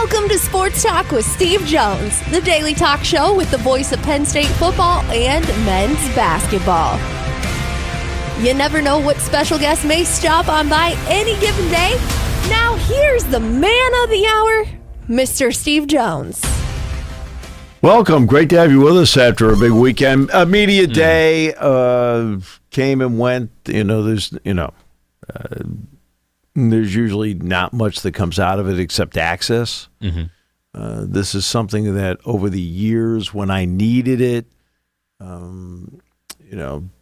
Welcome to Sports Talk with Steve Jones, the daily talk show with the voice of Penn State football and men's basketball. You never know what special guest may stop on by any given day. Now here's the man of the hour, Mr. Steve Jones. Welcome. Great to have you with us after a big weekend. Media day came and went. There's usually not much that comes out of it except access. This is something that over the years when I needed it,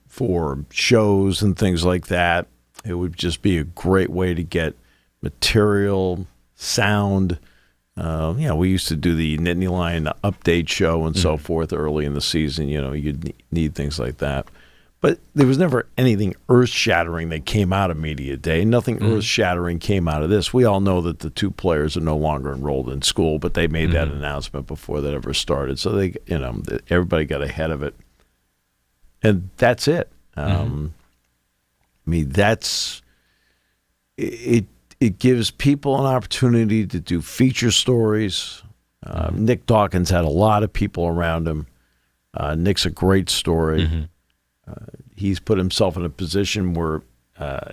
for shows and things like that, it would just be a great way to get material, sound. We used to do the Nittany Lion update show and so forth early in the season. You'd need things like that. But there was never anything earth-shattering that came out of Media Day. Nothing earth-shattering came out of this. We all know that the two players are no longer enrolled in school, but they made that announcement before that ever started. So everybody got ahead of it, and that's it. That's it. It gives people an opportunity to do feature stories. Nick Dawkins had a lot of people around him. Nick's a great story. He's put himself in a position where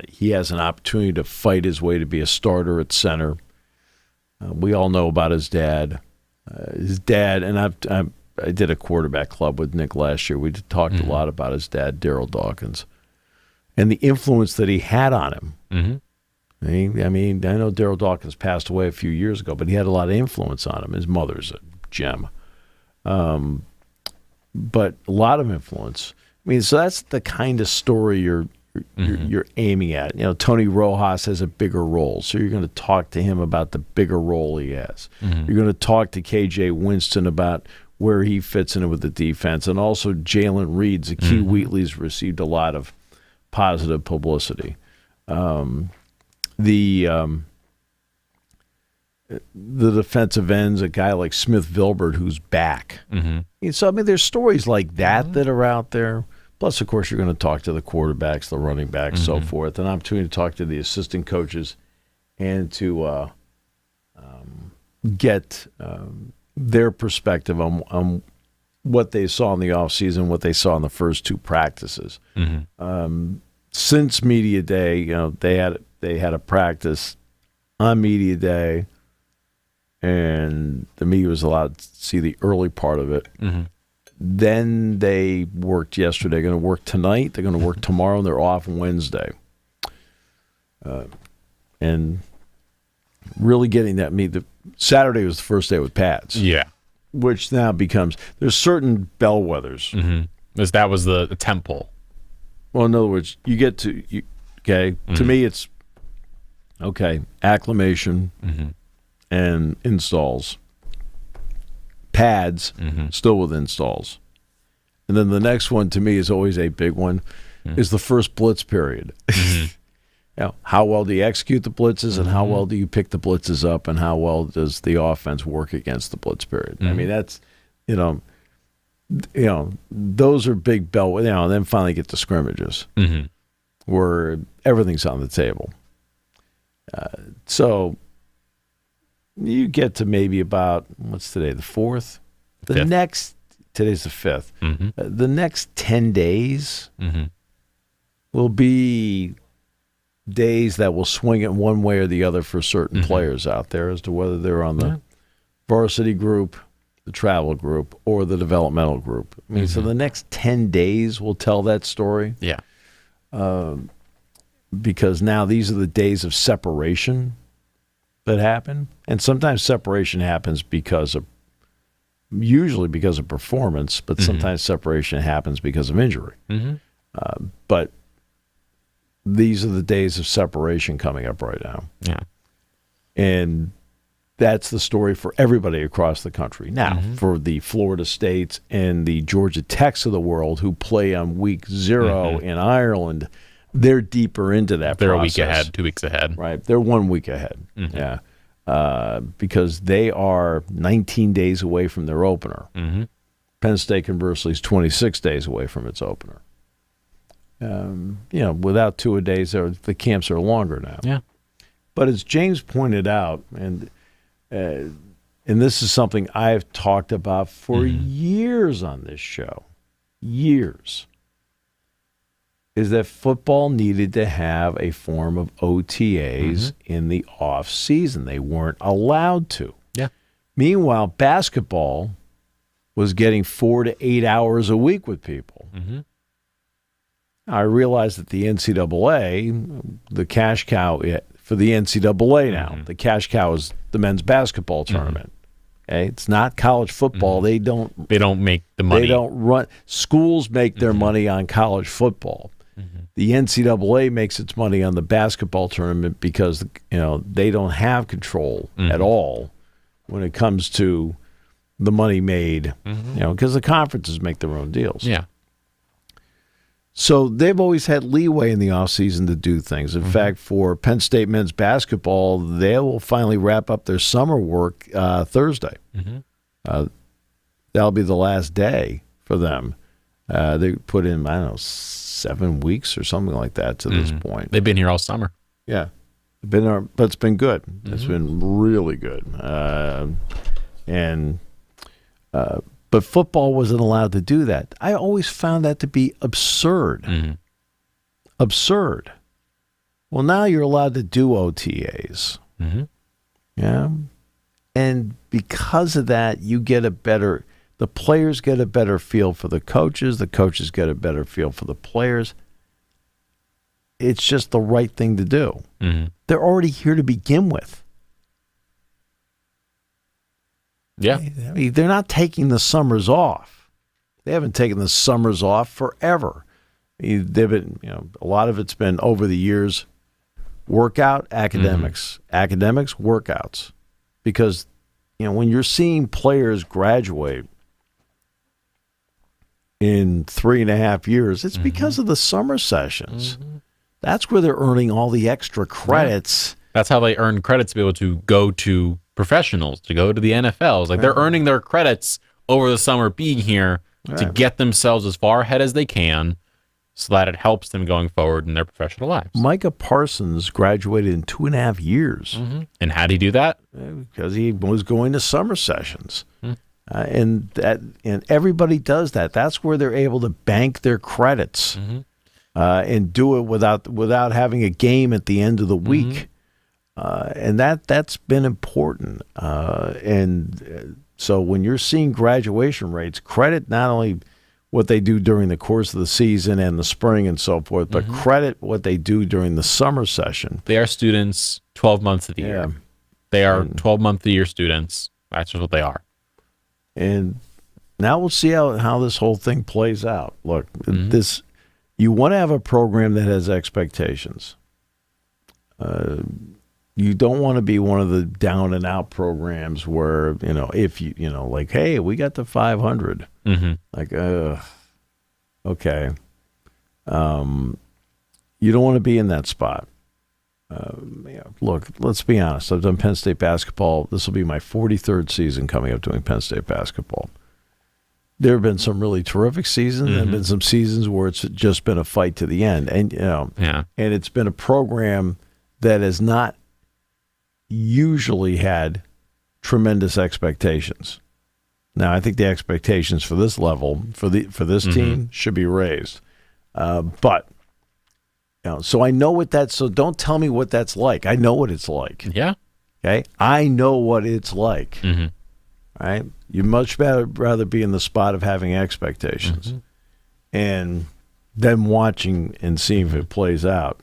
he has an opportunity to fight his way to be a starter at center. We all know about his dad. And I did a quarterback club with Nick last year. We talked a lot about his dad, Daryl Dawkins, and the influence that he had on him. I know Daryl Dawkins passed away a few years ago, but he had a lot of influence on him. His mother's a gem. But a lot of influence. So that's the kind of story you're aiming at. Tony Rojas has a bigger role, so you're going to talk to him about the bigger role he has. You're going to talk to KJ Winston about where he fits in with the defense, and also Jalen Reed, Zakee Wheatley's received a lot of positive publicity. The defensive ends, a guy like Smith Vilbert who's back. So, there's stories like that that are out there. Plus, of course, you're going to talk to the quarterbacks, the running backs, so forth. An opportunity to talk to the assistant coaches and to get their perspective on what they saw in the offseason, what they saw in the first two practices. Since Media Day, they had a practice on Media Day, and the media was allowed to see the early part of it. Then they worked yesterday. They're going to work tonight. They're going to work tomorrow, and they're off Wednesday. And really getting that Saturday was the first day with pads. Yeah. Which now becomes, there's certain bellwethers. That was the temple. Well, in other words, you get to, to me it's, acclimation and installs. Pads, still with installs. And then the next one to me is always a big one, is the first blitz period. How well do you execute the blitzes, and how well do you pick the blitzes up, and how well does the offense work against the blitz period? That's, those are big bell, and then finally get to scrimmages where everything's on the table. So you get to maybe about, what's today, the 4th? Today's the 5th. The next 10 days will be days that will swing it one way or the other for certain players out there as to whether they're on the varsity group, the travel group, or the developmental group. So the next 10 days will tell that story. Yeah. Because now these are the days of separation that happen. And sometimes separation happens usually because of performance, but sometimes separation happens because of injury. But these are the days of separation coming up right now. Yeah. And that's the story for everybody across the country. Now, for the Florida States and the Georgia Techs of the world who play on week 0 in Ireland, they're deeper into that process. They're a week ahead, 2 weeks ahead. Right. They're 1 week ahead. Yeah. Because they are 19 days away from their opener. Penn State, conversely, is 26 days away from its opener. Without 2 days, the camps are longer now. Yeah. But as James pointed out, and and this is something I've talked about for years on this show, years, is that football needed to have a form of OTAs in the off season. They weren't allowed to. Yeah. Meanwhile, basketball was getting 4 to 8 hours a week with people. I realize that the NCAA, the cash cow for the NCAA now, the cash cow is the men's basketball tournament. Okay? It's not college football. They don't make the money. They don't run. Schools make their money on college football. The NCAA makes its money on the basketball tournament because they don't have control at all when it comes to the money made. Because the conferences make their own deals. Yeah. So they've always had leeway in the offseason to do things. In fact, for Penn State men's basketball, they will finally wrap up their summer work Thursday. That'll be the last day for them. They put in, 7 weeks or something like that to this point. They've been here all summer. Yeah. But it's been good. It's been really good. But football wasn't allowed to do that. I always found that to be absurd. Absurd. Well, now you're allowed to do OTAs. Yeah. And because of that, the players get a better feel for the coaches get a better feel for the players. It's just the right thing to do. They're already here to begin with. Yeah. I mean, they're not taking the summers off. They haven't taken the summers off forever. They've been, a lot of it's been over the years, workout, academics, workouts. Because, when you're seeing players graduate in 3.5 years, it's because of the summer sessions. That's where they're earning all the extra credits. That's how they earn credits to be able to go to professionals, to go to the NFLs. Like they're earning their credits over the summer being here to get themselves as far ahead as they can so that it helps them going forward in their professional lives. Micah Parsons graduated in 2.5 years. And how did he do that? Because he was going to summer sessions. And everybody does that. That's where they're able to bank their credits and do it without having a game at the end of the week. And that's been important. So when you're seeing graduation rates, credit not only what they do during the course of the season and the spring and so forth, but credit what they do during the summer session. They are students 12 months of the year. They are 12-month-a-year students. That's just what they are. And now we'll see how this whole thing plays out. Look, you want to have a program that has expectations. You don't want to be one of the down and out programs where, if like, hey, we got to 500. Like, okay. You don't want to be in that spot. Look, let's be honest. I've done Penn State basketball. This will be my 43rd season coming up doing Penn State basketball. There have been some really terrific seasons. There have been some seasons where it's just been a fight to the end. And, and it's been a program that has not usually had tremendous expectations. Now, I think the expectations for this level, for this team, should be raised. But, so I know what that's, so don't tell me what that's like. I know what it's like. Yeah. Okay? I know what it's like. Right? You'd much rather be in the spot of having expectations and then watching and seeing if it plays out.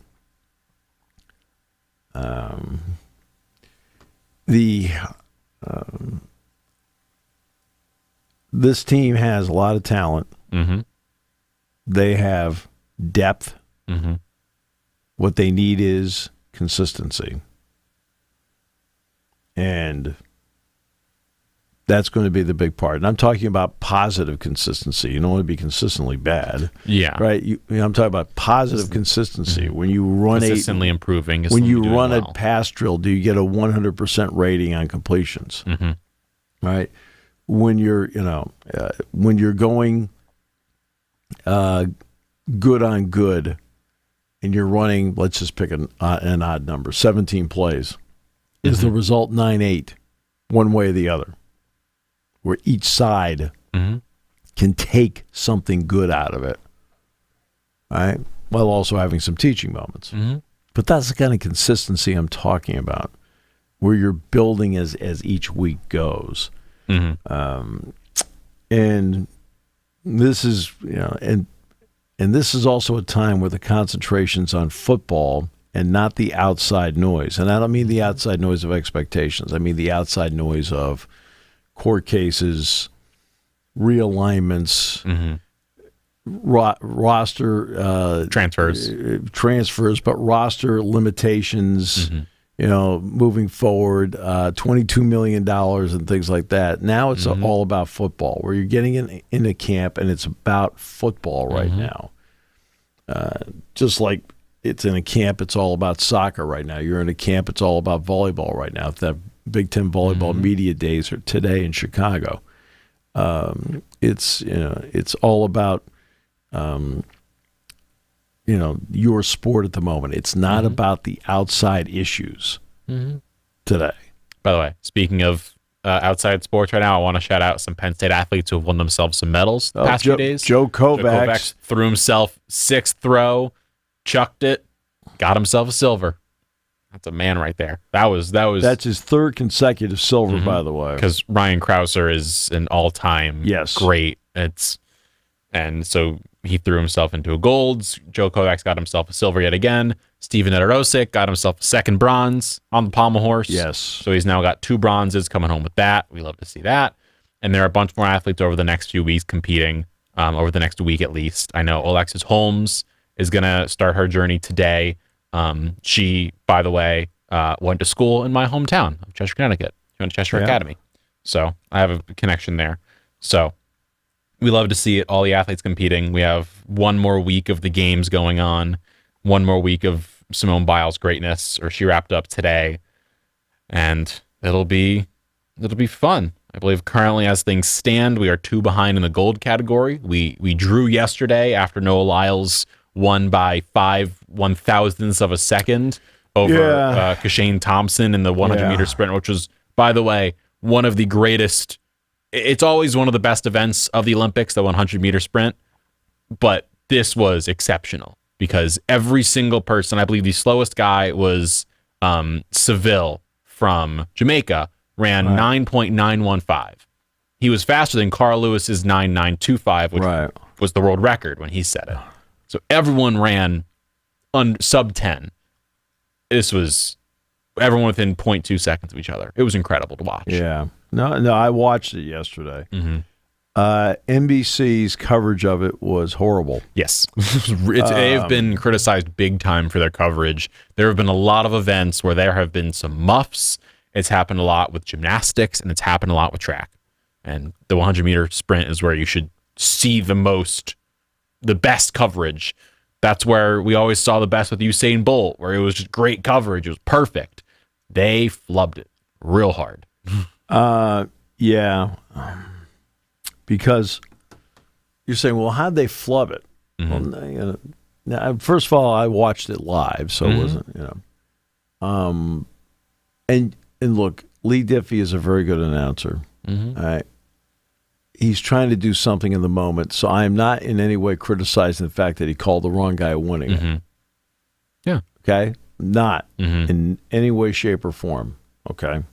This team has a lot of talent. They have depth. What they need is consistency. And that's going to be the big part. And I'm talking about positive consistency. You don't want to be consistently bad. Yeah. Right? I'm talking about positive consistency. When you run consistently improving. When you run a pass drill, do you get a 100% rating on completions? Right? When you're, when you're going good on good and you're running, let's just pick an odd number, 17 plays. Is the result 9-8 one way or the other? where each side can take something good out of it, right? While also having some teaching moments. But that's the kind of consistency I'm talking about, where you're building as each week goes. And this is, and this is also a time where the concentration's on football and not the outside noise. And I don't mean the outside noise of expectations. I mean the outside noise of court cases, realignments, roster transfers, but roster limitations. Moving forward, $22 million and things like that. Now it's all about football, where you're getting in a camp and it's about football right now. Just like it's in a camp, it's all about soccer right now. You're in a camp, it's all about volleyball right now. The Big Ten volleyball media days are today in Chicago. It's all about your sport at the moment. It's not about the outside issues today. By the way, speaking of outside sports right now, I want to shout out some Penn State athletes who have won themselves some medals the past few days. Joe Kovacs threw himself 6th throw, chucked it, got himself a silver. That's a man right there. That's his 3rd consecutive silver, by the way. Because Ryan Krauser is an all-time great. And so he threw himself into a gold. Joe Kovacs got himself a silver yet again. Steven Edorosik got himself a 2nd bronze on the pommel horse. Yes. So he's now got 2 bronzes coming home with that. We love to see that. And there are a bunch more athletes over the next few weeks competing, over the next week at least. I know Alexis Holmes is going to start her journey today. She, by the way, went to school in my hometown of Cheshire, Connecticut. She went to Cheshire Academy. So I have a connection there. So we love to see it, all the athletes competing. We have one more week of the games going on, one more week of Simone Biles' greatness, or she wrapped up today, and it'll be fun. I believe currently as things stand, we are 2 behind in the gold category. We drew yesterday after Noah Lyles won by 5 1/1000ths of a second over Kashane Thompson in the 100-meter sprint, which was, by the way, one of the greatest. It's always one of the best events of the Olympics, the 100-meter sprint, but this was exceptional because every single person, I believe the slowest guy was Seville from Jamaica, ran 9.915. He was faster than Carl Lewis's 9.925, which was the world record when he set it. So everyone ran sub 10. This was everyone within 0.2 seconds of each other. It was incredible to watch. Yeah. No, I watched it yesterday. NBC's coverage of it was horrible. Yes. They've been criticized big time for their coverage. There have been a lot of events where there have been some muffs. It's happened a lot with gymnastics, and it's happened a lot with track. And the 100-meter sprint is where you should see the best coverage. That's where we always saw the best with Usain Bolt, where it was just great coverage. It was perfect. They flubbed it real hard. Because you're saying, well, how'd they flub it? Well, now, first of all, I watched it live, so it wasn't, and look, Lee Diffie is a very good announcer. All right. He's trying to do something in the moment, so I am not in any way criticizing the fact that he called the wrong guy winning it. Yeah. Okay? Not in any way, shape, or form. Okay?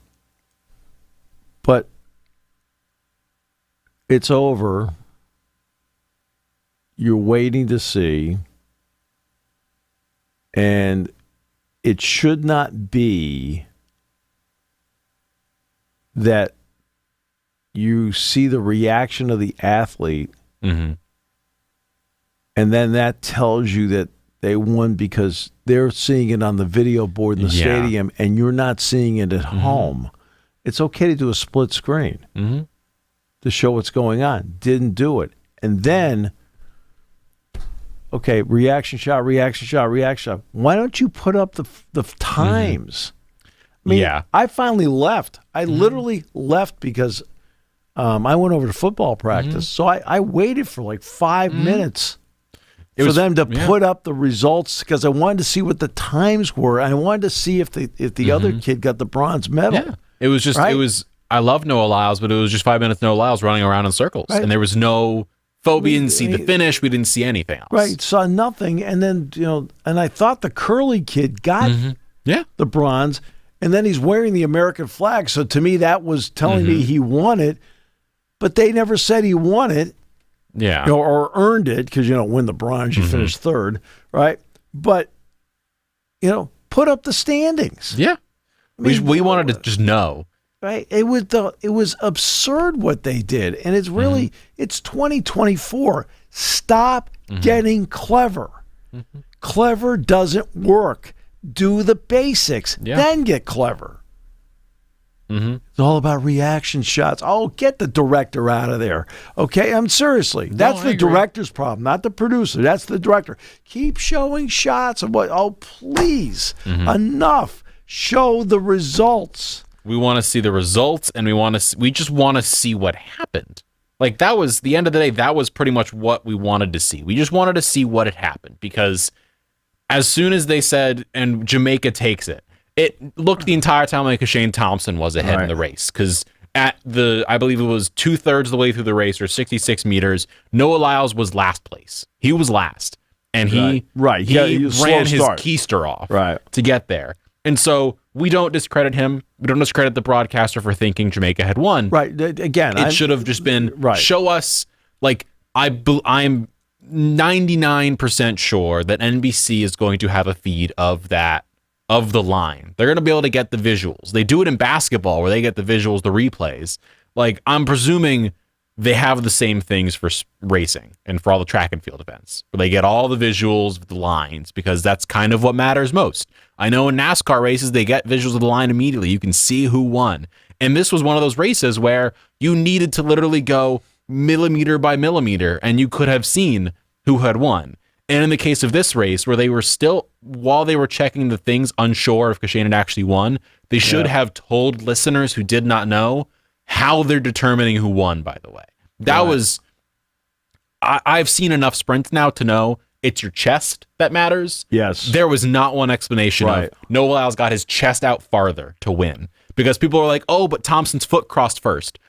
But it's over. You're waiting to see. And it should not be that you see the reaction of the athlete, and then that tells you that they won because they're seeing it on the video board in the stadium, and you're not seeing it at home. It's okay to do a split screen to show what's going on. Didn't do it. And then, okay, reaction shot. Why don't you put up the times? I mean, I finally left. I literally left because I went over to football practice. So I waited for like 5 minutes for them to put up the results because I wanted to see what the times were. I wanted to see if the other kid got the bronze medal. Yeah. It was just, I love Noah Lyles, but it was just 5 minutes Noah Lyles running around in circles. Right. And there was no we didn't see the finish. We didn't see anything else. Right. Saw nothing. And then, and I thought the curly kid got the bronze, and then he's wearing the American flag. So to me, that was telling me he won it, but they never said he won it. Yeah. Or earned it, because, win the bronze, you finish third, right? But, put up the standings. Yeah. We wanted to just know. Right. It was absurd what they did. And it's really, it's 2024. Stop getting clever. Clever doesn't work. Do the basics, then get clever. It's all about reaction shots. Oh, get the director out of there. Okay, seriously. That's the director's problem, not the producer. That's the director. Keep showing shots of what. Oh, please, enough. Show the results. We want to see the results, and we just want to see what happened. Like, that was the end of the day. That was pretty much what we wanted to see. We just wanted to see what had happened, because as soon as they said, and Jamaica takes it, it looked the entire time like Shane Thompson was ahead in the race, because I believe it was 2/3 of the way through the race, or 66 meters, Noah Lyles was last place. He was last, and he ran his keister off to get there. And so we don't discredit him. We don't discredit the broadcaster for thinking Jamaica had won. Right. Again, it should have just been show us. Like, I'm 99% sure that NBC is going to have a feed of the line. They're going to be able to get the visuals. They do it in basketball where they get the visuals, the replays. Like, I'm presuming they have the same things for racing and for all the track and field events, where they get all the visuals of the lines, because that's kind of what matters most. I know in NASCAR races, they get visuals of the line immediately. You can see who won. And this was one of those races where you needed to literally go millimeter by millimeter, and you could have seen who had won. And in the case of this race, where they were still, while they were checking the things, unsure if Kashane had actually won, they should have told listeners who did not know how they're determining who won, by the way. That was, I've seen enough sprints now to know it's your chest that matters. Yes. There was not one explanation of Noah Lyles got his chest out farther to win, because people are like, oh, but Thompson's foot crossed first.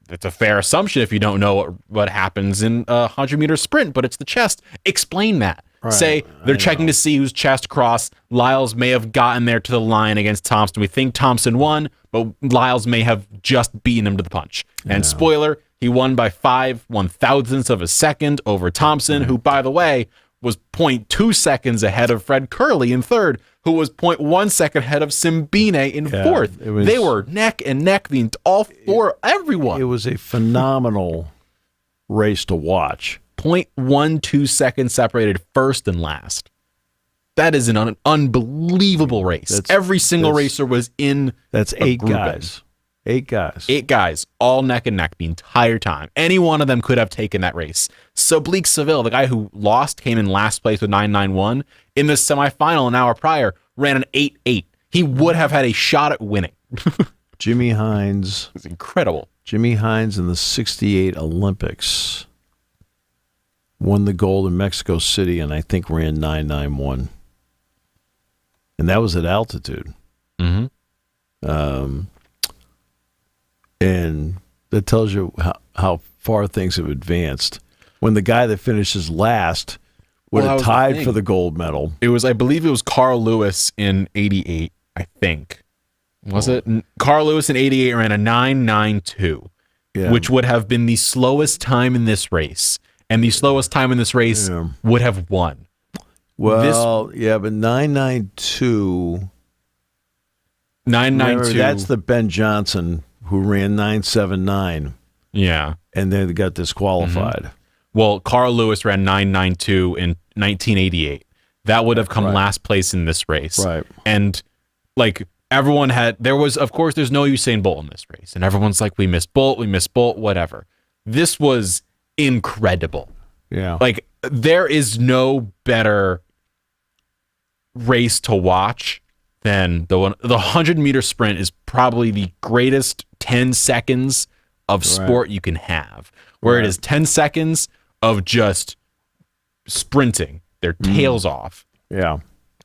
It's a fair assumption if you don't know what happens in a 100-meter sprint, but it's the chest. Explain that. Say they're checking to see whose chest crossed. Lyles may have gotten there to the line against Thompson. We think Thompson won, but Lyles may have just beaten him to the punch. And spoiler, he won by 5/1000ths of a second over Thompson, who, by the way, was 0.2 seconds ahead of Fred Curley in third, who was 0.1 second ahead of Simbine in fourth. They were neck and neck, everyone. It was a phenomenal race to watch. 0.12 seconds separated first and last. That is an unbelievable race. Every single racer was in. That's 8 guys. 8 guys. 8 guys, all neck and neck the entire time. Any one of them could have taken that race. Sublique Seville, the guy who lost, came in last place with 9.91. In the semifinal an hour prior, ran an 8.8. He would have had a shot at winning. Jimmy Hines. It's incredible. Jimmy Hines in the 68 Olympics won the gold in Mexico City, and I think ran 9.91. And that was at altitude. And that tells you how far things have advanced. When the guy that finishes last would have tied for the gold medal. I believe it was Carl Lewis in 88, I think. Was it? Carl Lewis in 88 ran a 9.92, which would have been the slowest time in this race. And the slowest time in this race would have won. Well, but 9.92. 9.92. That's the Ben Johnson who ran 9.79. Yeah. And then got disqualified. Well, Carl Lewis ran 9.92 in 1988. That would have come last place in this race. Right. And, like, everyone of course, there's no Usain Bolt in this race. And everyone's like, we missed Bolt, whatever. This was incredible. Yeah. Like, there is no better race to watch than the 100-meter sprint is probably the greatest 10 seconds of sport you can have, where it is 10 seconds of just sprinting their tails off. Yeah.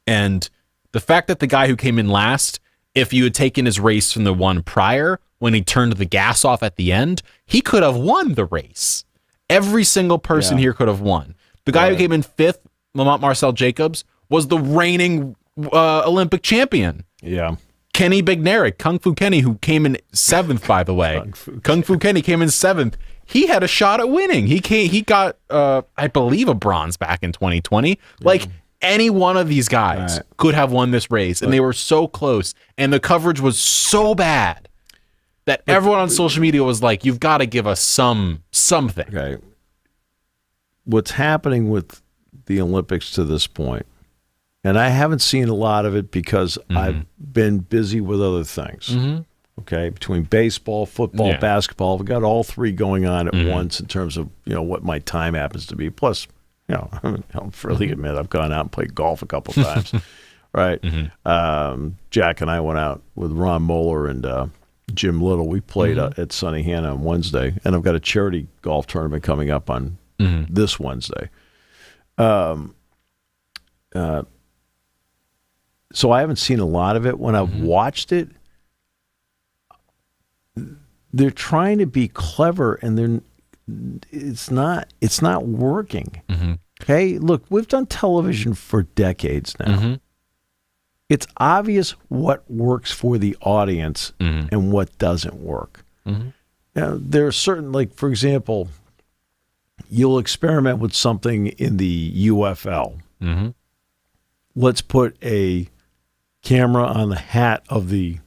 And the fact that the guy who came in last if you had taken his race from the one prior, when he turned the gas off at the end, he could have won the race. Every single person here could have won. The guy who came in 5th, Lamont Marcel Jacobs, was the reigning Olympic champion. Yeah. Kenny Bednarek, Kung Fu Kenny, who came in 7th, by the way. Kung Fu Kenny came in 7th. He had a shot at winning. He got, I believe, a bronze back in 2020. Like, any one of these guys could have won this race, and they were so close, and the coverage was so bad that everyone on social media was like, you've got to give us something. Okay. What's happening with the Olympics to this point, and I haven't seen a lot of it because I've been busy with other things. Okay, between baseball, football, basketball, we've got all three going on at once in terms of what my time happens to be. Plus, I'll freely admit I've gone out and played golf a couple times. Right, Jack and I went out with Ron Moeller and Jim Little. We played at Sunny Hannah on Wednesday, and I've got a charity golf tournament coming up on this Wednesday. So I haven't seen a lot of it. When I've watched it, they're trying to be clever, and it's not working. Okay, look, we've done television for decades now. It's obvious what works for the audience and what doesn't work. Now, there are certain, like, for example, you'll experiment with something in the UFL. Let's put a camera on the hat of the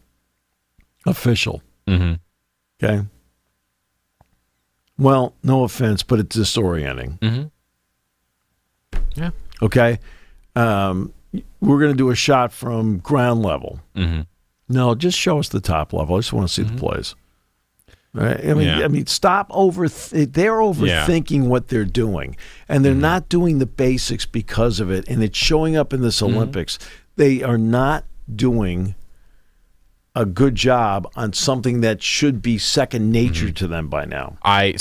official. Okay? Well, no offense, but it's disorienting. Yeah. Okay? We're going to do a shot from ground level. No, just show us the top level. I just want to see the plays. Right? I mean, stop they're overthinking what they're doing, and they're not doing the basics because of it, and it's showing up in this Olympics. They are not doing a good job on something that should be second nature to them by now. I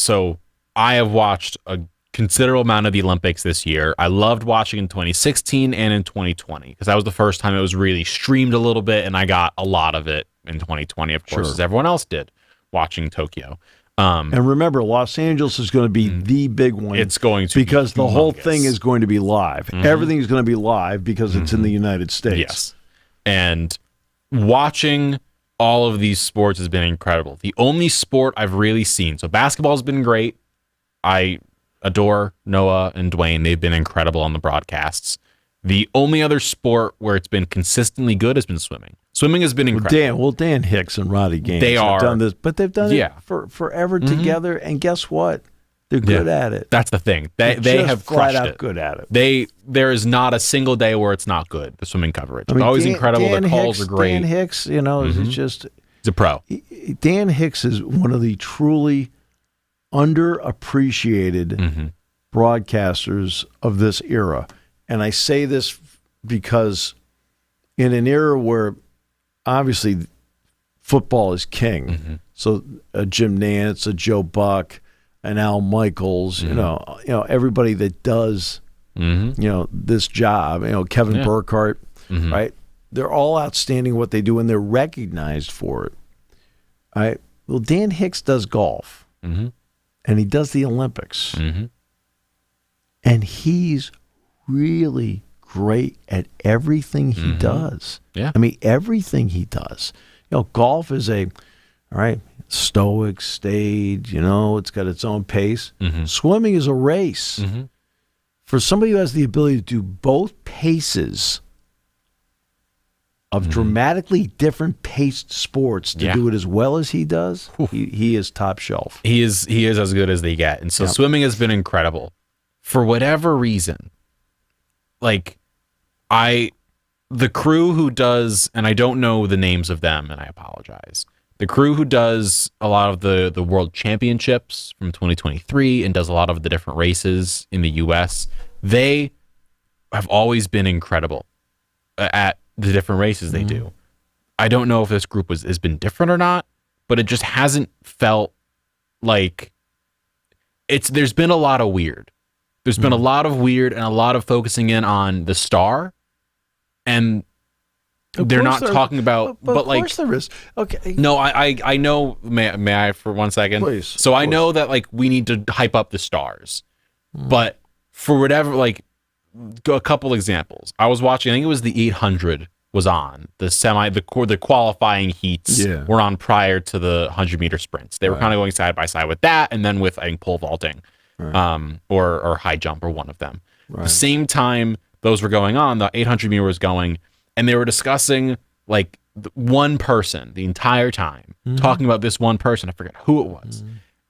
have watched a considerable amount of the Olympics this year. I loved watching in 2016 and in 2020 because that was the first time it was really streamed a little bit, and I got a lot of it in 2020, of course, as everyone else did, watching Tokyo. And remember, Los Angeles is going to be the big one. It's going to because be the whole thing is going to be live. Everything is going to be live because it's in the United States. Yes. And watching all of these sports has been incredible. The only sport I've really seen, so basketball has been great. I adore Noah and Dwayne. They've been incredible on the broadcasts. The only other sport where it's been consistently good has been swimming. Swimming has been incredible. Dan Hicks and Roddy Gaines have done this, but they've done it for forever together. And guess what? They're good at it. That's the thing. They have flat crushed out it. good at it. There is not a single day where it's not good. The swimming coverage. It's always incredible. The calls are great. Dan Hicks, it's just he's a pro. Dan Hicks is one of the truly underappreciated broadcasters of this era. And I say this because in an era where obviously football is king, so a Jim Nantz, a Joe Buck, an Al Michaels, everybody that does, this job, Kevin Burkhardt, right? They're all outstanding at what they do, and they're recognized for it. All right. Well, Dan Hicks does golf, and he does the Olympics, and he's really great at everything he does. Yeah. I mean, everything he does. Golf is stoic, staid, it's got its own pace. Swimming is a race. For somebody who has the ability to do both paces of dramatically different paced sports to do it as well as he does, he is top shelf. He is as good as they get. And so swimming has been incredible. For whatever reason, the crew who does, and I don't know the names of them, and I apologize. The crew who does a lot of the world championships from 2023 and does a lot of the different races in the U.S., they have always been incredible at the different races they do. I don't know if this group has been different or not, but it just hasn't felt like there's been a lot of weird. There's been a lot of weird and a lot of focusing in on the star, and they're not talking about, but of like, course there is. Okay. no, I know. May I for 1 second? Please. So I know that like we need to hype up the stars, but for whatever, like a couple examples. I was watching. I think it was the 800 was on the qualifying heats were on prior to the 100-meter sprints. They were kind of going side by side with that, and then with I think pole vaulting, or high jump, or one of them. The same time those were going on, the 800-meter was going, and they were discussing like one person the entire time, talking about this one person. I forget who it was.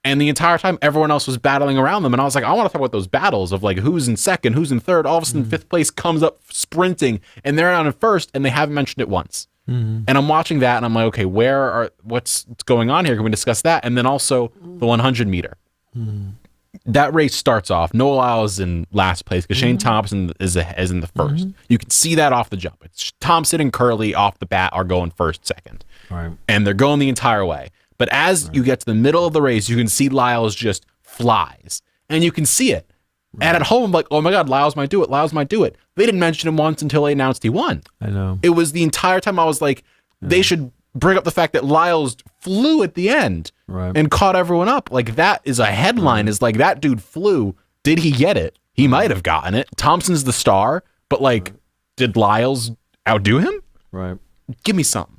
And the entire time, everyone else was battling around them. And I was like, I want to talk about those battles of like who's in second, who's in third. All of a sudden, fifth place comes up sprinting, and they're not in first, and they haven't mentioned it once. And I'm watching that, and I'm like, okay, what's going on here? Can we discuss that? And then also the 100-meter. That race starts off. Noah Lyles is in last place because Shane Thompson is in the first. You can see that off the jump. It's Thompson and Curley off the bat are going first, second. And they're going the entire way. But as you get to the middle of the race, you can see Lyles just flies. And you can see it. And at home, I'm like, oh my God, Lyles might do it. Lyles might do it. They didn't mention him once until they announced he won. I know. It was the entire time I was like, they should bring up the fact that Lyles flew at the end and caught everyone up. Like, that is a headline, is like, that dude flew. Did he get it? He might have gotten it. Thompson's the star, but like, did Lyles outdo him? Right. Give me something.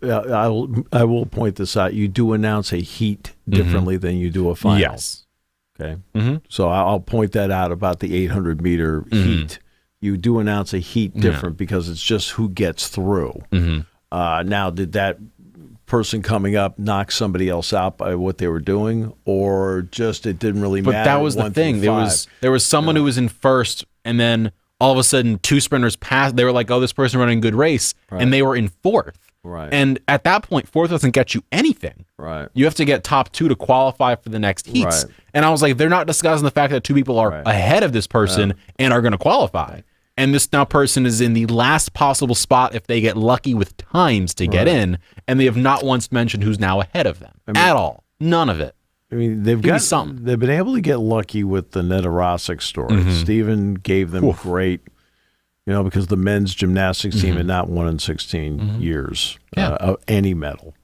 I will point this out. You do announce a heat differently than you do a final. Yes. Okay. So I'll point that out about the 800-meter heat. You do announce a heat different because it's just who gets through. Now, did that person coming up knock somebody else out by what they were doing, or just it didn't really matter? But that was the thing. There was someone who was in first, and then all of a sudden 2 sprinters passed. They were like, "Oh, this person running a good race," and they were in fourth. And at that point, fourth doesn't get you anything. You have to get top 2 to qualify for the next heats. And I was like, they're not discussing the fact that 2 people are ahead of this person and are going to qualify. And this now person is in the last possible spot if they get lucky with times to get in, and they have not once mentioned who's now ahead of them at all. None of it. I mean, they've been able to get lucky with the Nedarosic story. Stephen gave them great, because the men's gymnastics team had not won in 16 years of any medal.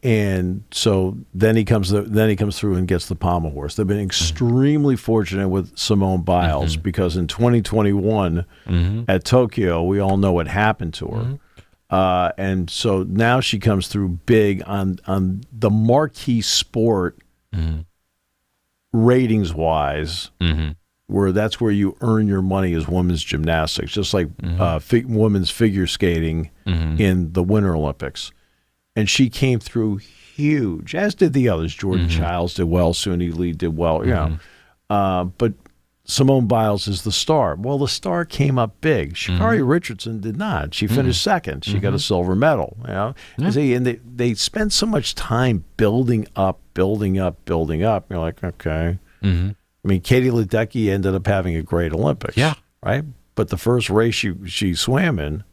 And so then he comes through and gets the pommel horse. They've been extremely fortunate with Simone Biles because in 2021 at Tokyo, we all know what happened to her. And so now she comes through big on the marquee sport ratings-wise, where that's where you earn your money is women's gymnastics, just like women's figure skating in the Winter Olympics. And she came through huge, as did the others. Jordan Childs did well. Suni Lee did well. But Simone Biles is the star. Well, the star came up big. Sha'Carri Richardson did not. She finished second. She got a silver medal. See, and they spend so much time building up. You're like, okay. I mean, Katie Ledecky ended up having a great Olympics. Right? But the first race she swam in,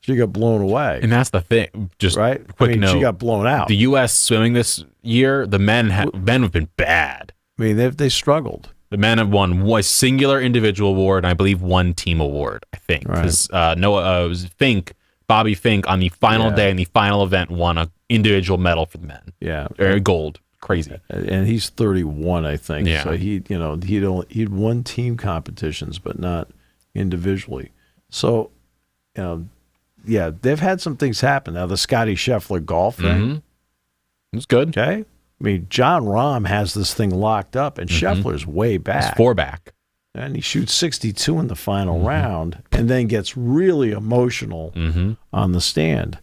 she got blown away. And that's the thing. Just quick note. She got blown out. The U.S. swimming this year, the men have been bad. I mean, they struggled. The men have won one singular individual award, and I believe one team award, I think. Because it was Bobby Fink, on the final day in the final event, won an individual medal for the men. Or gold. Crazy. And he's 31, I think. So he'd won team competitions, but not individually. So, they've had some things happen. Now, the Scotty Scheffler golf thing. It's good. Okay. I mean, John Rahm has this thing locked up, and Scheffler's way back. He's 4 back. And he shoots 62 in the final round and then gets really emotional on the stand.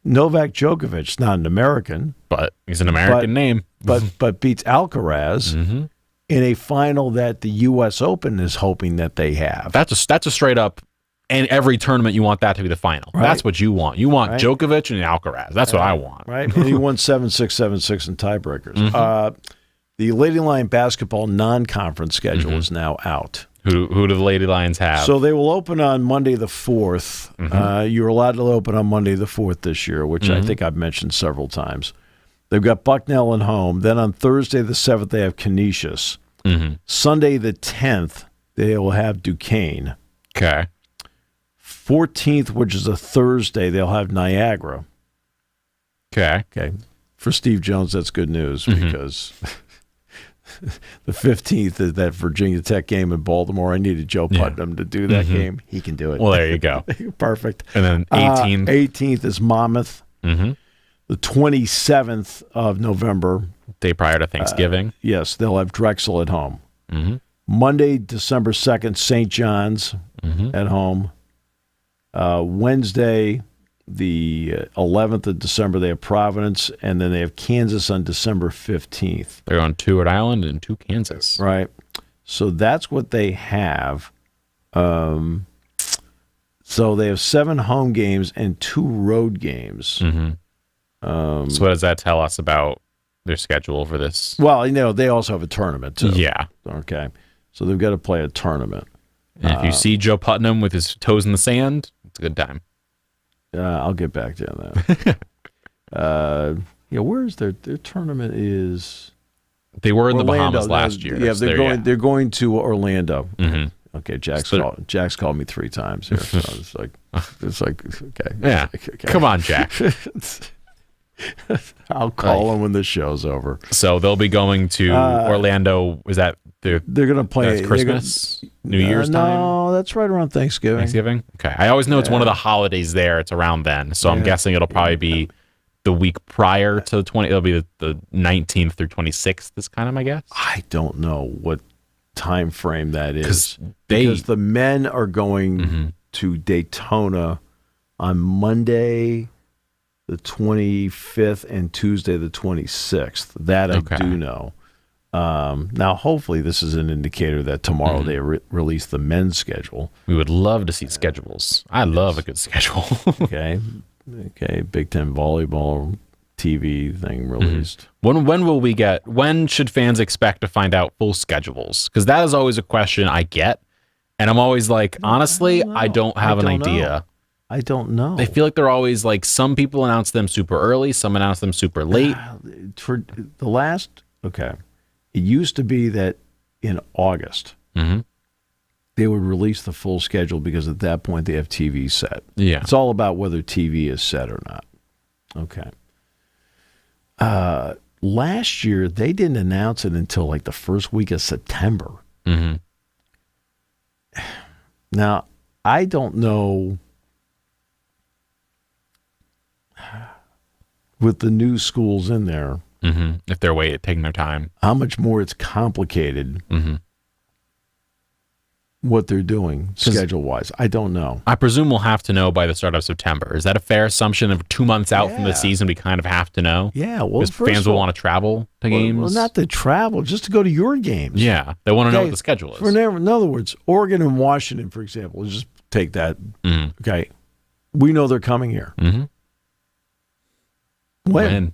Novak Djokovic, not an American. But he's an American name. but beats Alcaraz in a final that the U.S. Open is hoping that they have. That's a straight up, and every tournament you want that to be the final. That's what you want. You want Djokovic and Alcaraz. That's what I want. Right? And he won 7-6, 7-6 in tiebreakers. The Lady Lion basketball non-conference schedule is now out. Who do the Lady Lions have? So they will open on Monday the 4th. You're allowed to open on Monday the 4th this year, which I think I've mentioned several times. They've got Bucknell at home. Then on Thursday the 7th, they have Canisius. Sunday the 10th, they will have Duquesne. Okay. 14th, which is a Thursday, they'll have Niagara. Okay. For Steve Jones, that's good news because the 15th is that Virginia Tech game in Baltimore. I needed Joe Putnam to do that game. He can do it. Well, there you go. Perfect. And then 18th. 18th is Monmouth. The 27th of November. Day prior to Thanksgiving. Yes, they'll have Drexel at home. Monday, December 2nd, St. John's at home. Wednesday, the 11th of December, they have Providence, and then they have Kansas on December 15th. They're on 2 at Island and 2 Kansas. Right. So that's what they have. So they have 7 home games and 2 road games. So what does that tell us about their schedule for this? Well, they also have a tournament, too. Yeah. Okay. So they've got to play a tournament. And if you see Joe Putnam with his toes in the sand, it's a good time. I'll get back to you on that. Where is their tournament? Is they were in Orlando. the Bahamas last year? Yeah, they're going to Orlando. Okay, Jack's called me 3 times here. So it's like okay. Yeah. Okay. Come on, Jack. I'll call him when the show's over. So they'll be going to Orlando. Is that they're going to play Christmas, New Year's time? No, that's right around Thanksgiving. Thanksgiving. Okay, I always know it's one of the holidays there. It's around then, so I'm guessing it'll probably be the week prior to the 20. It'll be the 19th through 26th. Is kind of my guess. I don't know what time frame that is because the men are going to Daytona on Monday the 25th and Tuesday the 26th. That I do know. Now, hopefully, this is an indicator that tomorrow they release the men's schedule. We would love to see schedules. I love a good schedule. Okay. Big Ten volleyball TV thing released. When will we get? When should fans expect to find out full schedules? Because that is always a question I get, and I'm always like, honestly, I don't have an idea. I don't know. I feel like they're always like some people announce them super early, some announce them super late. For the last, it used to be that in August they would release the full schedule because at that point they have TV set. Yeah, it's all about whether TV is set or not. Okay. Last year they didn't announce it until like the first week of September. Now I don't know. With the new schools in there, if they're taking their time, how much more it's complicated what they're doing schedule-wise. I don't know. I presume we'll have to know by the start of September. Is that a fair assumption? Of 2 months out from the season, we kind of have to know? Yeah, well, because fans will want to travel to games. Well, not to travel, just to go to your games. Yeah, they want to know what the schedule is. In other words, Oregon and Washington, for example, let's just take that. Okay, we know they're coming here. When?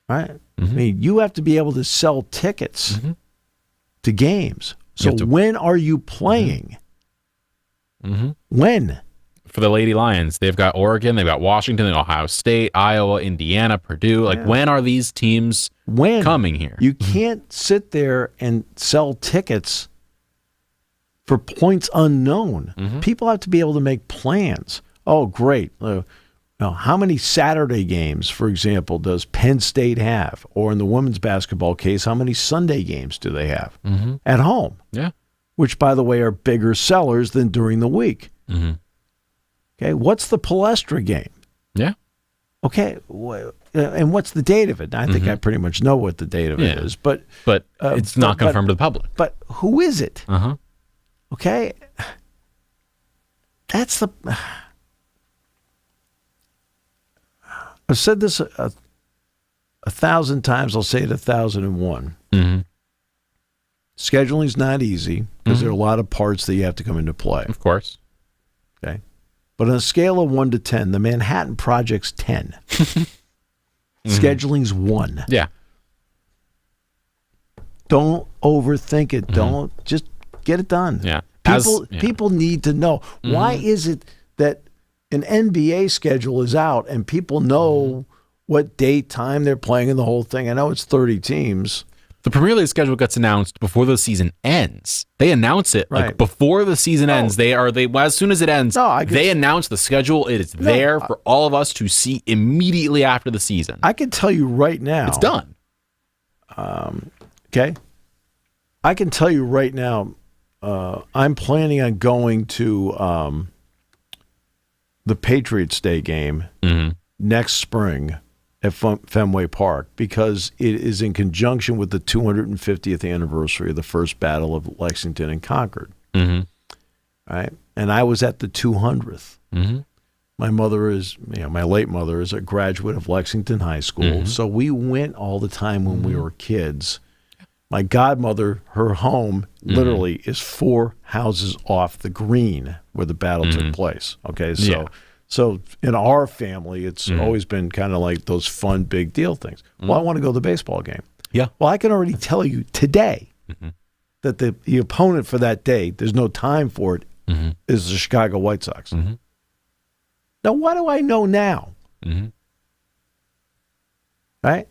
Right? I mean, you have to be able to sell tickets to games. So when are you playing? When? For the Lady Lions, they've got Oregon, they've got Washington, they've got Ohio State, Iowa, Indiana, Purdue. Like, when are these teams coming here? You can't sit there and sell tickets for points unknown. People have to be able to make plans. Oh, great. Now, how many Saturday games, for example, does Penn State have? Or in the women's basketball case, how many Sunday games do they have at home? Yeah. Which, by the way, are bigger sellers than during the week. Okay, what's the Palestra game? Yeah. Okay, and what's the date of it? I think I pretty much know what the date of it is, but it's not confirmed to the public. But who is it? Okay, that's the. I've said this a 1,000 times. I'll say it 1,001. Scheduling's not easy because there are a lot of parts that you have to come into play. Of course. Okay. But on a scale of 1 to 10, the Manhattan Project's 10. Scheduling's 1. Yeah. Don't overthink it. Don't just get it done. Yeah. People need to know. Why is it that an NBA schedule is out and people know what date, time they're playing and the whole thing? I know it's 30 teams. The Premier League schedule gets announced before the season ends. They announce it like before the season ends. They as soon as it ends, they announce the schedule. It is there for all of us to see immediately after the season. I can tell you right now. It's done. Okay. I can tell you right now, I'm planning on going to the Patriots Day game next spring at Fenway Park because it is in conjunction with the 250th anniversary of the first Battle of Lexington and Concord. Right? And I was at the 200th. My mother is, my late mother is a graduate of Lexington High School. So we went all the time when we were kids. My godmother, her home literally is 4 houses off the green where the battle took place. Okay, so in our family, it's always been kind of like those fun, big deal things. Well, I want to go to the baseball game. Yeah. Well, I can already tell you today that the opponent for that day, there's no time for it, is the Chicago White Sox. Now, what do I know now? Right?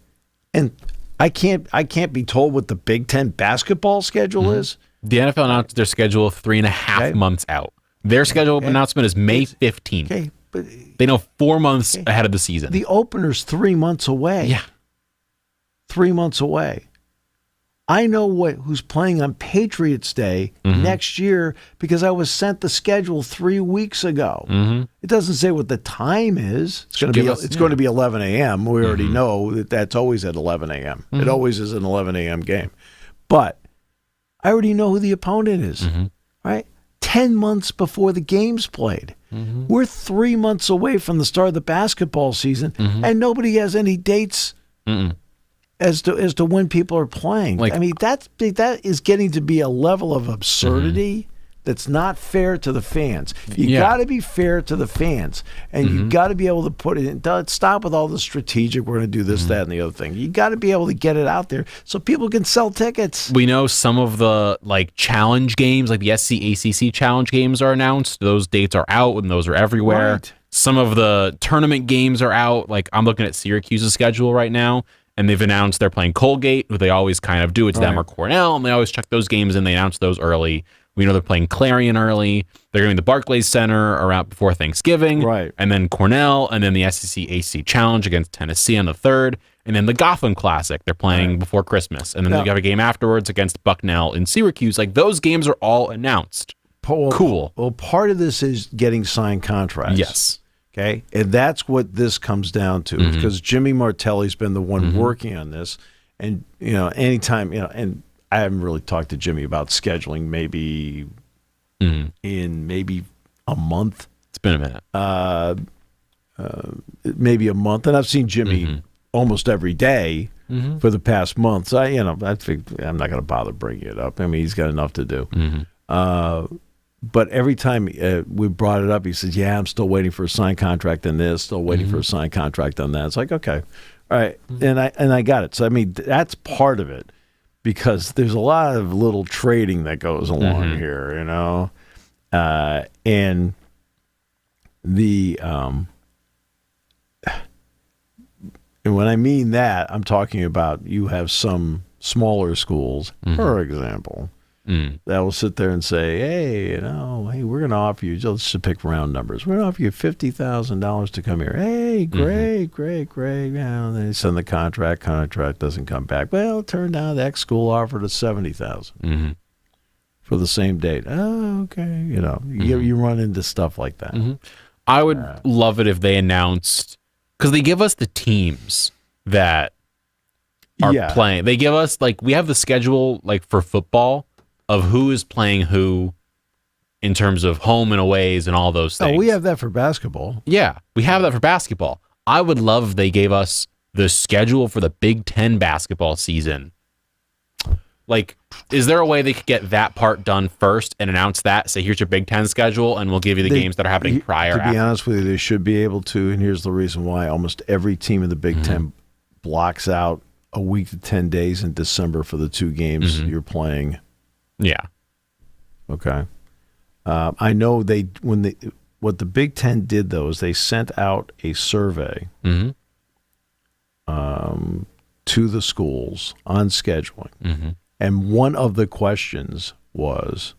And I can't be told what the Big Ten basketball schedule is. The NFL announced their schedule 3.5 months out. Their schedule announcement is May 15th. Okay, but they know 4 months ahead of the season. The opener's 3 months away. Yeah. 3 months away. I know who's playing on Patriots Day next year because I was sent the schedule 3 weeks ago. It doesn't say what the time is. It's going to be 11 a.m. We already know that's always at 11 a.m. It always is an 11 a.m. game. But I already know who the opponent is, right? 10 months before the game's played. We're 3 months away from the start of the basketball season, and nobody has any dates as to when people are playing. I mean, that is getting to be a level of absurdity that's not fair to the fans. You got to be fair to the fans, and you got to be able to put it in. Stop with all the strategic, we're going to do this, that, and the other thing. You got to be able to get it out there so people can sell tickets. We know some of the challenge games, like the SC ACC challenge games are announced. Those dates are out, and those are everywhere. Right. Some of the tournament games are out. Like I'm looking at Syracuse's schedule right now, and they've announced they're playing Colgate, who they always kind of do. It's them or Cornell, and they always check those games, and they announce those early. We know they're playing Clarion early. They're going to the Barclays Center around before Thanksgiving. Right. And then Cornell, and then the SEC ACC Challenge against Tennessee on the 3rd. And then the Gotham Classic, they're playing before Christmas. And then they have a game afterwards against Bucknell in Syracuse. Like, those games are all announced. Cool. Well, part of this is getting signed contracts. Yes. Okay? And that's what this comes down to, because Jimmy Martelli's been the one working on this. And, anytime, and I haven't really talked to Jimmy about scheduling maybe in maybe a month. It's been a minute. Maybe a month. And I've seen Jimmy almost every day for the past month. So, I think I'm not going to bother bringing it up. I mean, he's got enough to do. But every time we brought it up, he says, I'm still waiting for a signed contract on this, still waiting for a signed contract on that. It's like, okay. All right. And I got it. So, I mean, that's part of it. Because there's a lot of little trading that goes along here, and and when I mean that, I'm talking about you have some smaller schools, for example, that will sit there and say, hey, we're going to offer you, just to pick round numbers, we're going to offer you $50,000 to come here. Hey, great. And they send the contract doesn't come back. Well, it turned out the X school offered us $70,000 for the same date. Oh, okay. You run into stuff like that. I would love it if they announced, because they give us the teams that are playing. They give us, we have the schedule, for football, of who is playing who in terms of home and aways and all those things. Oh, we have that for basketball. Yeah, we have that for basketball. I would love if they gave us the schedule for the Big Ten basketball season. Is there a way they could get that part done first and announce that? Say, here's your Big Ten schedule, and we'll give you the games that are happening prior. To be honest with you, they should be able to, and here's the reason why. Almost every team in the Big Ten blocks out a week to 10 days in December for the 2 games you're playing. Yeah. Okay. I know what the Big Ten did, though, is they sent out a survey to the schools on scheduling. Mm-hmm. And one of the questions was,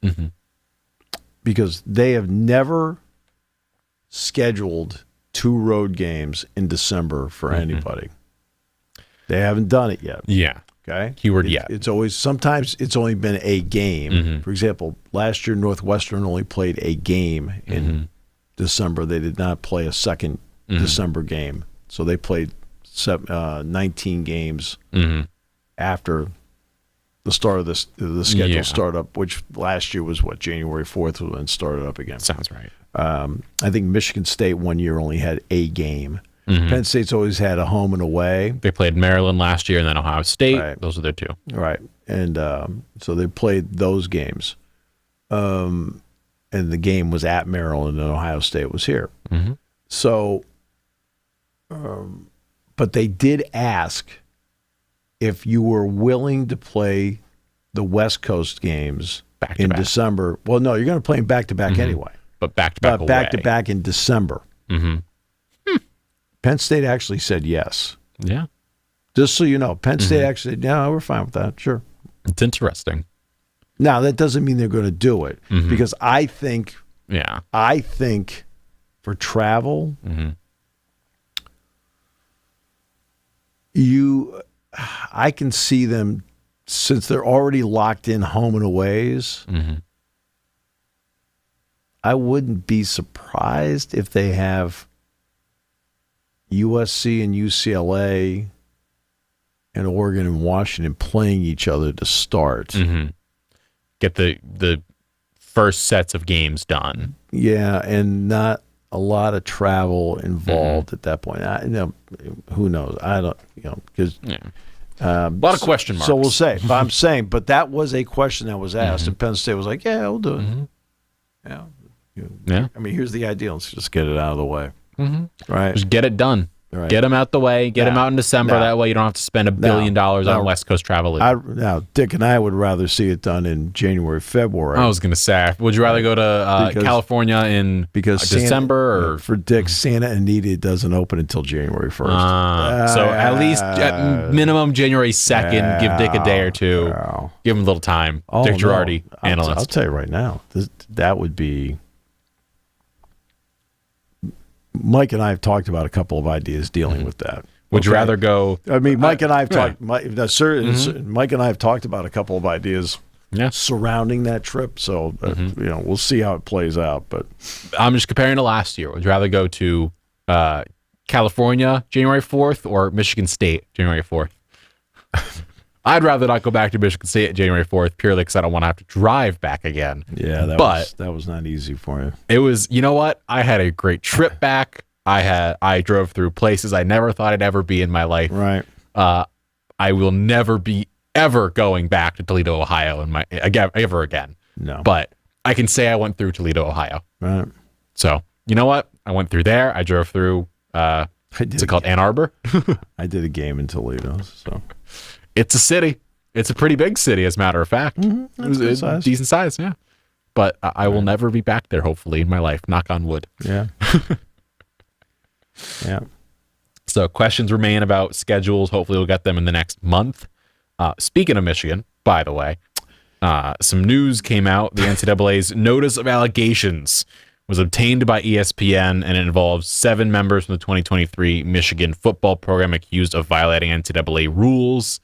Mm-hmm. because they have never scheduled 2 road games in December for anybody. They haven't done it yet. Yeah. Okay. Keyword yet. It's always, sometimes it's only been a game. Mm-hmm. For example, last year Northwestern only played a game in December. They did not play a second December game. So they played 19 games after the start of the schedule startup, which last year was January 4th when it started up again. Sounds right. I think Michigan State one year only had a game. Penn State's always had a home and away. They played Maryland last year and then Ohio State. Right. Those are their 2. Right. And so they played those games. And the game was at Maryland and Ohio State was here. Mm-hmm. So, but they did ask if you were willing to play the West Coast games in December. Well, no, you're going to play them back-to-back anyway. But back-to-back back-to-back in December. Mm-hmm. Penn State actually said yes. Yeah. Just so you know, Penn State actually said, yeah, we're fine with that. Sure. It's interesting. Now, that doesn't mean they're going to do it because I think for travel, I can see them, since they're already locked in home and aways, I wouldn't be surprised if they have USC and UCLA and Oregon and Washington playing each other to start. Get the first sets of games done. Yeah, and not a lot of travel involved at that point. Who knows? I don't, because a lot of question marks. So we'll say. But I'm saying, but that was a question that was asked, and Penn State was like, "Yeah, we'll do it." Yeah. I mean, here's the idea. Let's just get it out of the way. Right. Just get it done. Right. Get them out the way. Get them out in December. That way you don't have to spend $1 billion on West Coast travel. Now, Dick and I would rather see it done in January, February. I was going to say, would you rather go to California in December? For Dick, Santa Anita doesn't open until January 1st. So at least at minimum January 2nd, give Dick a day or two. Give him a little time. Dick Girardi, analyst. I'll tell you right now, that would be... Mike and I have talked about a couple of ideas dealing with that. Would you rather go? I mean, Mike and I have talked. Mike and I have talked about a couple of ideas surrounding that trip. So we'll see how it plays out. But I'm just comparing to last year. Would you rather go to California January 4th or Michigan State January 4th? I'd rather not go back to Michigan State January 4th purely because I don't want to have to drive back again. Yeah, that was not easy for you. It was, you know what? I had a great trip back. I drove through places I never thought I'd ever be in my life. Right. I will never be ever going back to Toledo, Ohio ever again. No. But I can say I went through Toledo, Ohio. Right. So, you know what? I went through there. I drove through, what's it called? Ann Arbor? I did a game in Toledo, so... It's a city. It's a pretty big city, as a matter of fact. It was a decent size, yeah. But I will never be back there, hopefully, in my life. Knock on wood. Yeah. Yeah. So questions remain about schedules. Hopefully we'll get them in the next month. Speaking of Michigan, by the way, some news came out. The NCAA's notice of allegations was obtained by ESPN, and it involves 7 members from the 2023 Michigan football program accused of violating NCAA rules.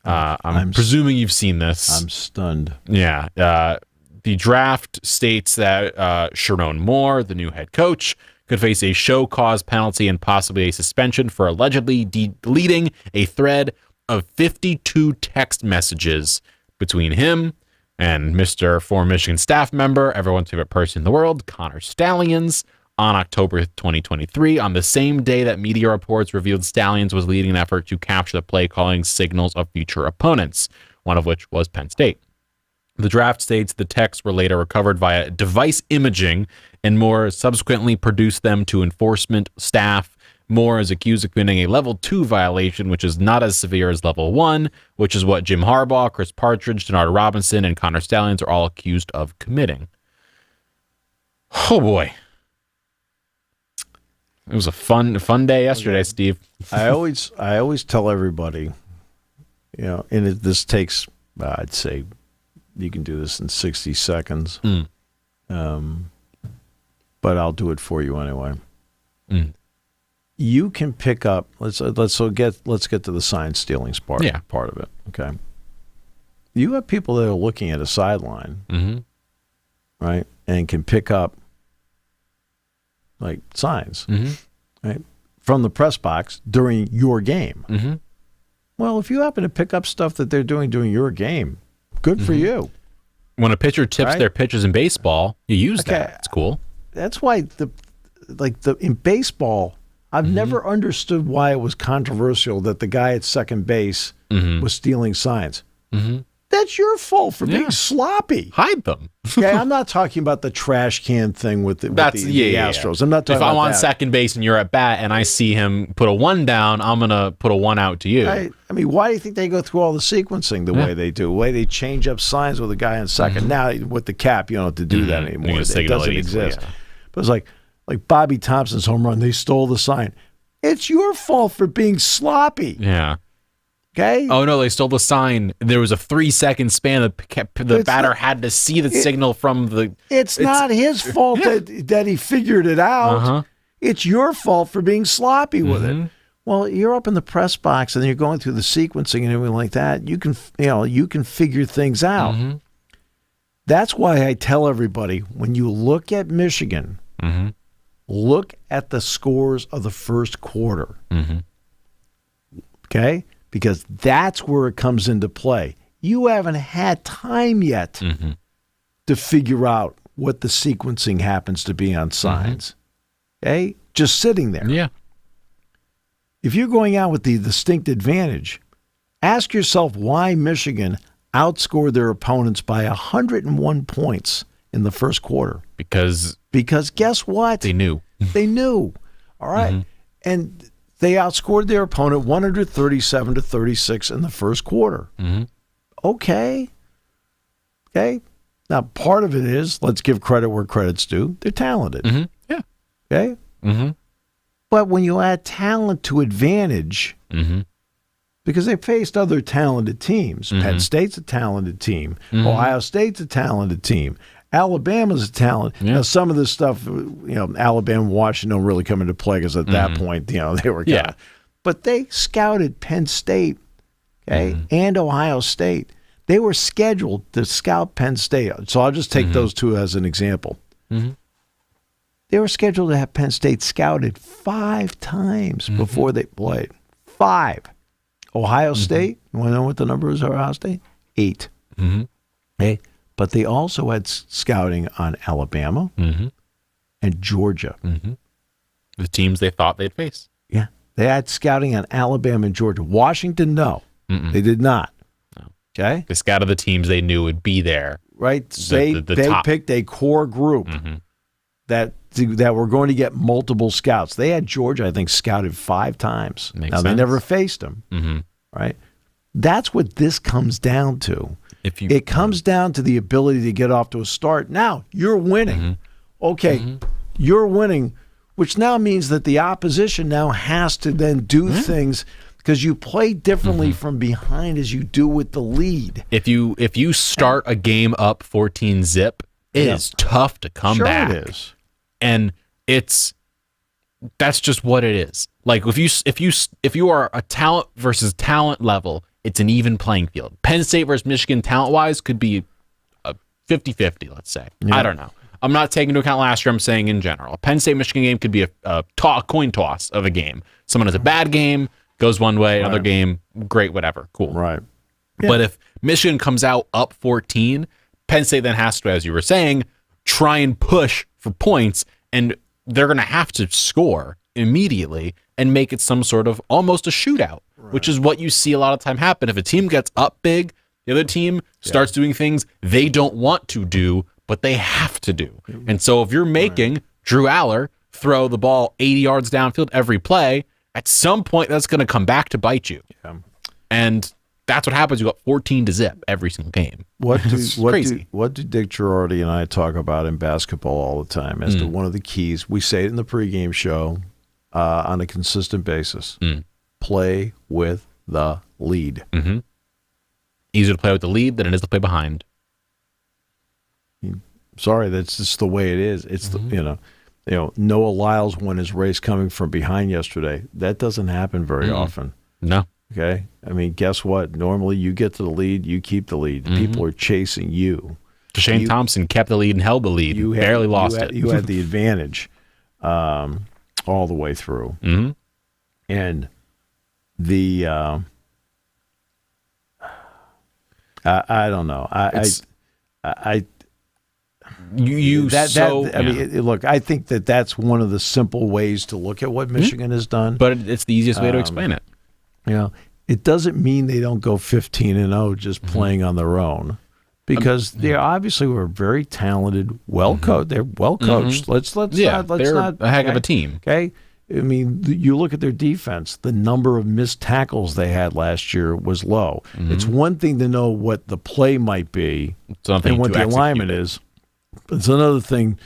I'm presuming you've seen this. I'm stunned. Yeah. The draft states that Sharon Moore, the new head coach, could face a show cause penalty and possibly a suspension for allegedly deleting a thread of 52 text messages between him and Mr. former Michigan staff member, everyone's favorite person in the world, Connor Stalions, on October 2023, on the same day that media reports revealed Stalions was leading an effort to capture the play calling signals of future opponents, one of which was Penn State. The draft states the texts were later recovered via device imaging, and Moore subsequently produced them to enforcement staff. Moore is accused of committing a level 2 violation, which is not as severe as level 1, which is what Jim Harbaugh, Chris Partridge, Denard Robinson, and Connor Stalions are all accused of committing. Oh boy. It was a fun day yesterday, Steve. I always tell everybody, and this takes, I'd say, you can do this in 60 seconds, but I'll do it for you anyway. You can pick up. Let's get to the sign stealing part of it. Okay, you have people that are looking at a sideline, right, and can pick up like signs, right, from the press box during your game. Well, if you happen to pick up stuff that they're doing during your game, good for you. When a pitcher tips their pitches in baseball, you use that. It's cool. That's why in baseball, I've never understood why it was controversial that the guy at second base was stealing signs. That's your fault for being sloppy. Hide them. Okay, I'm not talking about the trash can thing with the Astros. I'm not talking about if I'm on that. second base and you're at bat and I see him put a 1 down, I'm going to put a 1 out to you. I mean, why do you think they go through all the sequencing the way they do? The way they change up signs with a guy in second. Now, with the cap, you don't have to do that anymore. It doesn't exist. But it's like Bobby Thompson's home run. They stole the sign. It's your fault for being sloppy. Yeah. Okay? Oh, no, they stole the sign. There was a 3-second span the batter had to see the signal from the... It's not his fault that he figured it out. It's your fault for being sloppy with it. Well, you're up in the press box and you're going through the sequencing and everything like that. You can figure things out. That's why I tell everybody, when you look at Michigan, look at the scores of the first quarter. Okay? Because that's where it comes into play. You haven't had time yet to figure out what the sequencing happens to be on signs. Okay? Just sitting there. Yeah. If you're going out with the distinct advantage, ask yourself why Michigan outscored their opponents by 101 points in the first quarter. Because guess what? They knew. They knew. All right. And they outscored their opponent 137-36 in the first quarter. Okay. Now, part of it is, let's give credit where credit's due. They're talented. Yeah. Okay? But when you add talent to advantage, because they faced other talented teams. Penn State's a talented team. Ohio State's a talented team. Alabama's a talent. Now, some of this stuff, Alabama and Washington don't really come into play because at that point, they were kind of, but they scouted Penn State, and Ohio State. They were scheduled to scout Penn State. So I'll just take those two as an example. They were scheduled to have Penn State scouted 5 times before they played. 5. Ohio State, you want to know what the number is of Ohio State? 8. Okay. But they also had scouting on Alabama and Georgia. The teams they thought they'd face. Yeah. They had scouting on Alabama and Georgia. Washington, no. They did not. No. Okay? They scouted the teams they knew would be there. Right. They picked a core group that were going to get multiple scouts. They had Georgia, I think, scouted 5 times. Makes now, sense. They never faced them. Right? That's what this comes down to. It comes down to the ability to get off to a start. Now, you're winning. Okay, you're winning, which now means that the opposition now has to then do things because you play differently from behind as you do with the lead. If you start a game up 14-zip, it is tough to come back. Sure it is. And that's just what it is. Like if you are a talent versus talent level, it's an even playing field. Penn State versus Michigan talent-wise could be a 50-50, let's say. I don't know. I'm not taking into account last year. I'm saying in general. A Penn State-Michigan game could be a coin toss of a game. Someone has a bad game, goes one way, another game, great, whatever, cool. Right. Yeah. But if Michigan comes out up 14, Penn State then has to, as you were saying, try and push for points, and they're going to have to score immediately and make it some sort of almost a shootout, which is what you see a lot of time happen. If a team gets up big, the other team starts doing things they don't want to do, but they have to do. And so if you're making Drew Aller throw the ball 80 yards downfield every play, at some point that's going to come back to bite you. And that's what happens. You got 14-0 every single game. What do Dick Girardi and I talk about in basketball all the time as to one of the keys? We say it in the pregame show. on a consistent basis. Play with the lead. Mm-hmm. Easier to play with the lead than it is to play behind. Sorry, that's just the way it is. It's Noah Lyles won his race coming from behind yesterday. That doesn't happen very often. No. Okay? I mean, guess what? Normally you get to the lead, you keep the lead. People are chasing you. Shane Thompson kept the lead and held the lead. You barely lost it. You had the advantage all the way through. Mm-hmm. And the I don't know. Look, I think that's one of the simple ways to look at what Michigan has done. But it's the easiest way to explain it. It does't mean they don't go 15-0 just playing on their own, because they obviously were very talented, well-coached. They're well-coached. Let's they're not a heck of a team. Okay. I mean, you look at their defense, the number of missed tackles they had last year was low. It's one thing to know what the play might be and what the alignment is. It's another thing,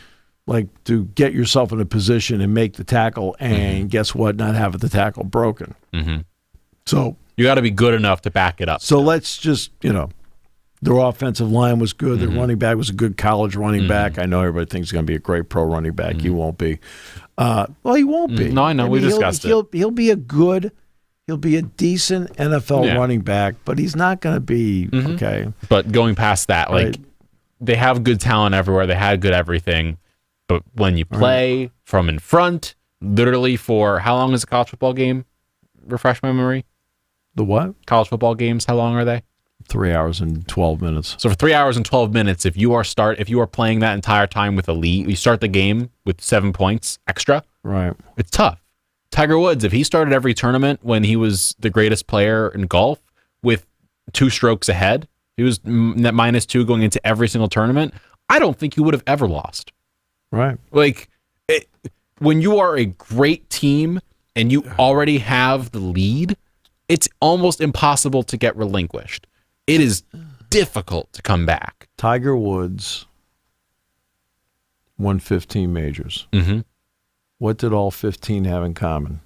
like, to get yourself in a position and make the tackle and guess what? Not have the tackle broken. So you got to be good enough to back it up. So let's just, their offensive line was good. Their running back was a good college running back. I know everybody thinks he's going to be a great pro running back. He won't be. Well, he won't be. No, I know. We discussed it. He'll be a decent NFL running back, but he's not going to be okay. But going past that, they have good talent everywhere. They had good everything. But when you play from in front, literally for how long is a college football game? Refresh my memory. The what? College football games, how long are they? 3 hours and 12 minutes. So for 3 hours and 12 minutes, if you are playing that entire time with a lead, you start the game with 7 points extra. Right. It's tough. Tiger Woods, if he started every tournament when he was the greatest player in golf with 2 strokes ahead, he was net -2 going into every single tournament, I don't think he would have ever lost. Right. When you are a great team and you already have the lead, it's almost impossible to get relinquished. It is difficult to come back. Tiger Woods won 15 majors. What did all 15 have in common?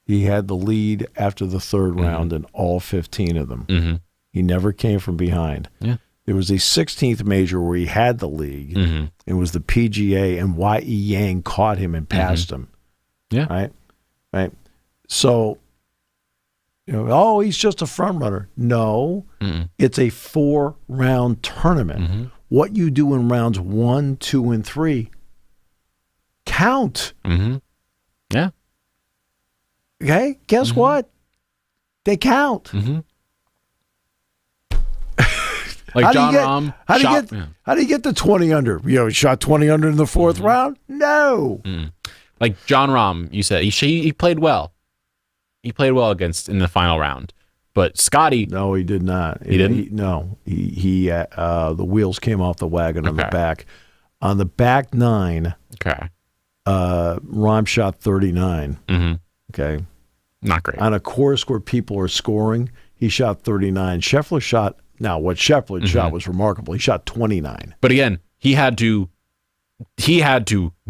He had the lead after the third round in all 15 of them. He never came from behind. Yeah. There was a 16th major where he had the league. It was the PGA, and Y.E. Yang caught him and passed him. Yeah. Right. So, he's just a front runner. No, it's a 4-round tournament. What you do in rounds 1, 2, and 3 count. Yeah. Okay. Guess what? They count. John Rahm. How do you get to 20 under? He shot 20 under in the 4th round? No. Like John Rahm, you said he played well. He played well in the final round, but Scotty. No, he did not. He didn't. He the wheels came off the wagon on the back. On the back 9. Okay. Rahm shot 39. Okay. Not great. On a course where people are scoring, he shot 39. Scheffler shot. Now, what Scheffler shot was remarkable. He shot 29. But again, he had to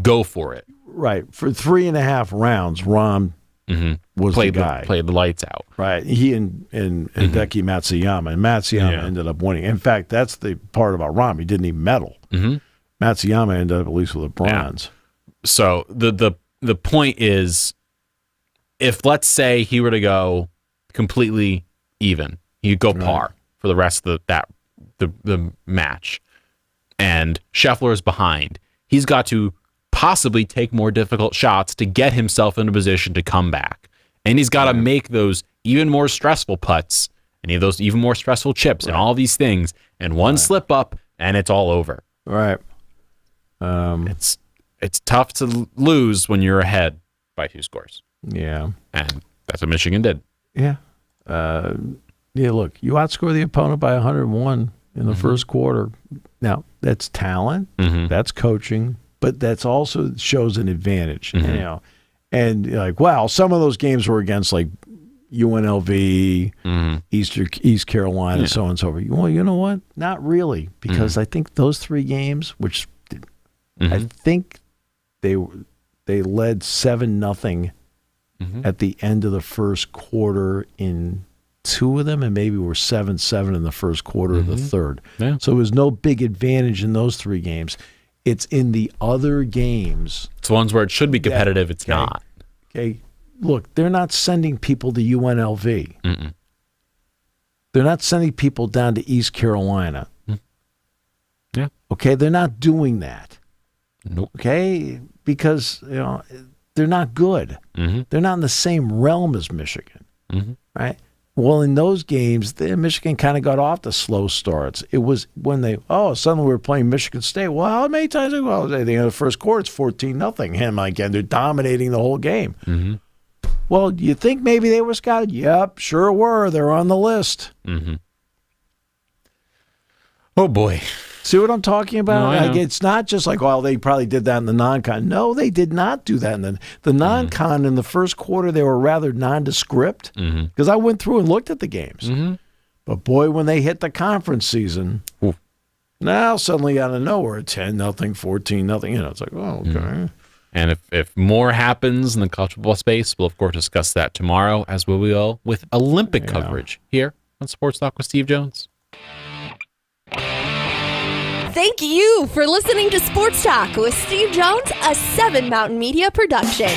go for it. Right. For 3.5 rounds, Rahm was the guy. Played the lights out. Right. He and Hideki Matsuyama. And Matsuyama ended up winning. In fact, that's the part about Rahm. He didn't even medal. Matsuyama ended up at least with a bronze. Yeah. So the point is, if let's say he were to go completely even, he'd go par for the rest of the match, and Scheffler is behind. He's got to possibly take more difficult shots to get himself in a position to come back, and he's got to make those even more stressful putts and those even more stressful chips and all these things. And one slip up, and it's all over. Right. It's tough to lose when you're ahead by 2 scores. Yeah, and that's what Michigan did. Yeah. Look, you outscore the opponent by 101 in the first quarter. Now, that's talent, that's coaching, but that's also shows an advantage. And like, wow, some of those games were against like UNLV, East Carolina, so on and so forth. Well, you know what? Not really, because I think those 3 games, which I think they led 7-0 at the end of the first quarter in 2 of them, and maybe were 7-7 in the first quarter of the third. Yeah. So it was no big advantage in those 3 games. It's in the other games. It's ones where it should be competitive. It's not. Okay, look, they're not sending people to UNLV. Mm-mm. They're not sending people down to East Carolina. Yeah. Okay, they're not doing that. Nope. Okay, because they're not good. They're not in the same realm as Michigan, right? Well, in those games, Michigan kind of got off the slow starts. It was when suddenly we were playing Michigan State. Well, how many times? Well, at the end of the first quarter, it's 14-0. And again, they're dominating the whole game. Well, you think maybe they were scouted? Yep, sure were. They're on the list. Oh, boy. See what I'm talking about? No, I know. It's not just like, well, they probably did that in the non-con. No, they did not do that in the non-con. In the first quarter, they were rather nondescript because I went through and looked at the games. But boy, when they hit the conference season, now suddenly out of nowhere, 10-0, 14-0. It's like, oh, okay. And if more happens in the college football space, we'll, of course, discuss that tomorrow, as we will with Olympic coverage here on Sports Talk with Steve Jones. Thank you for listening to Sports Talk with Steve Jones, a 7 Mountain Media production.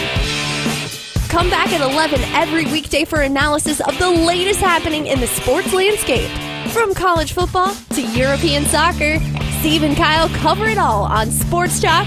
Come back at 11 every weekday for analysis of the latest happening in the sports landscape. From college football to European soccer, Steve and Kyle cover it all on Sports Talk